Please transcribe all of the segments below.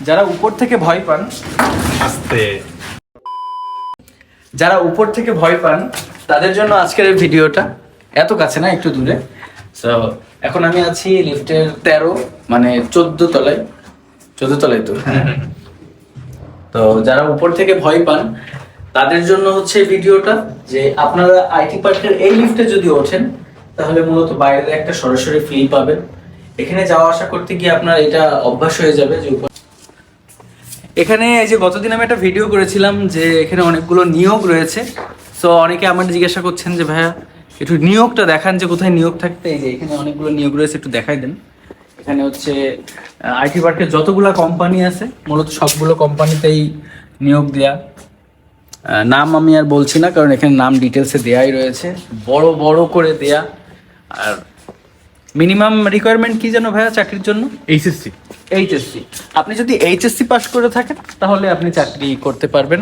যারা উপর থেকে ভয় পান, আস্তে যারা উপর থেকে ভয় পান তাদের জন্য আজকের এই ভিডিওটা। এত কাছে না, একটু দূরে। সো এখন আমি আছি লিফটের 13 মানে 14 তলায়। 14 তলায় তো। তো যারা উপর থেকে ভয় পান তাদের জন্য হচ্ছে ভিডিওটা, যে আপনারা আইটি পার্কের এই লিফটে যদি ওঠেন তাহলে মূলত বাইরে একটা সরাসরি ফিল পাবেন। এখানে যাওয়া আসা করতে গিয়ে আপনার এটা অভ্যাস হয়ে যাবে যে এখানে এই যে গতদিন আমি একটা ভিডিও করেছিলাম যে এখানে অনেকগুলো নিয়োগ রয়েছে। সো অনেকে আমার জিজ্ঞাসা করছেন যে ভাইয়া একটু নিয়োগটা দেখান, যে কোথায় নিয়োগ থাকতে। এই যে এখানে অনেকগুলো নিয়োগ রয়েছে, একটু দেখাই দেন। এখানে হচ্ছে আইটি পার্কের যতগুলো কোম্পানি আছে মূলত সবগুলো কোম্পানিতেই নিয়োগ দেয়া। নাম আমি আর বলছি না, কারণ এখানে নাম ডিটেলসে দেয়াই রয়েছে, বড় বড় করে দেয়া। আর মিনিমাম রিকোয়ারমেন্ট কি যেন ভাইয়া চাকরির জন্য? এইচএসসি। এইচএসসি। আপনি যদি এইচএসসি পাস করে থাকেন তাহলে আপনি চাকরি করতে পারবেন।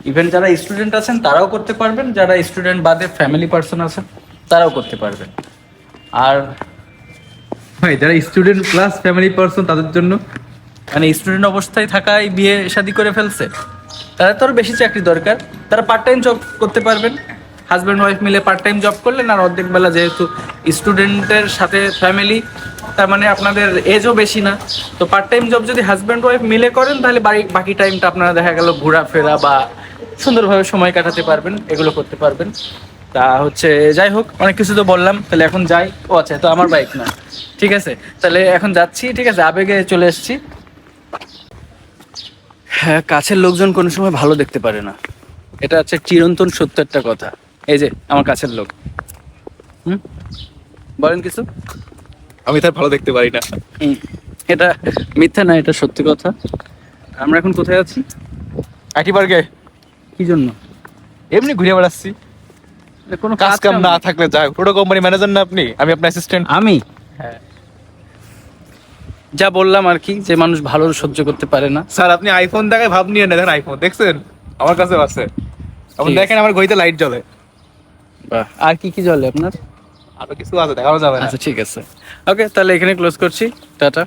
ইভেন যারা স্টুডেন্ট আছেন তারাও করতে পারবেন, যারা স্টুডেন্ট বাদে ফ্যামিলি পার্সন আছেন তারাও করতে পারবেন। আর ভাই যারা স্টুডেন্ট প্লাস ফ্যামিলি পার্সন তাদের জন্য মানে স্টুডেন্ট অবস্থায় থাকায় বিয়ে শাদী করে ফেলছে, তারা তো আরও বেশি চাকরি দরকার। তারা পার্ট টাইম জব করতে পারবেন, হাজব্যান্ড ওয়াইফ মিলে পার্ট টাইম জব করলেন। আর অর্ধেক বেলা যেহেতু স্টুডেন্টের সাথে ফ্যামিলি, তার মানে আপনাদের এজও বেশি না, তো পার্ট টাইম জব যদি হাজব্যান্ড ওয়াইফ মিলে করেন তাহলে বাকি টাইমটা আপনারা দেখা গেল ঘোরাফেরা বা সুন্দরভাবে সময় কাটাতে পারবেন, এগুলো করতে পারবেন। তা হচ্ছে যাই হোক, অনেক কিছু তো বললাম, তাহলে এখন যাই। ও আচ্ছা, তো আমার বাইক না, ঠিক আছে, তাহলে এখন যাচ্ছি। ঠিক আছে, আবেগে চলে এসেছি। হ্যাঁ, কাছের লোকজন কোনো সময় ভালো দেখতে পারে না, এটা হচ্ছে চিরন্তন সত্য একটা কথা। এই যে আমার কাছের লোক, বলেন কিছু। আমি তার ভালো দেখতে পারি না। এটা মিথ্যা না, এটা সত্যি কথা। আমরা এখন কোথায় আছি? আইটি পার্কে কি জন্য? এমনি ঘুরে বেড়াচ্ছি, কোনো কাজ কাম না থাকলে যাই। টোটো কোম্পানি ম্যানেজার না আপনি? আমি আপনার অ্যাসিস্ট্যান্ট। আমি হ্যাঁ যা বললাম আর কি, যে মানুষ ভালো সহ্য করতে পারে না। স্যার, আপনি আইফোন দেখায় ভাব নিয়ে নেন। আইফোন দেখছেন? আমার কাছেও আছে। আপনি ঠিক দেখেন আমার ঘড়িতে লাইট জ্বলে। বাহ, আর কি কি জ্বলে আপনার? আরো কিছু আছে, দেখানো যাবে না। আচ্ছা ঠিক আছে, ওকে, তাহলে এখানে ক্লোজ করছি। টাটা।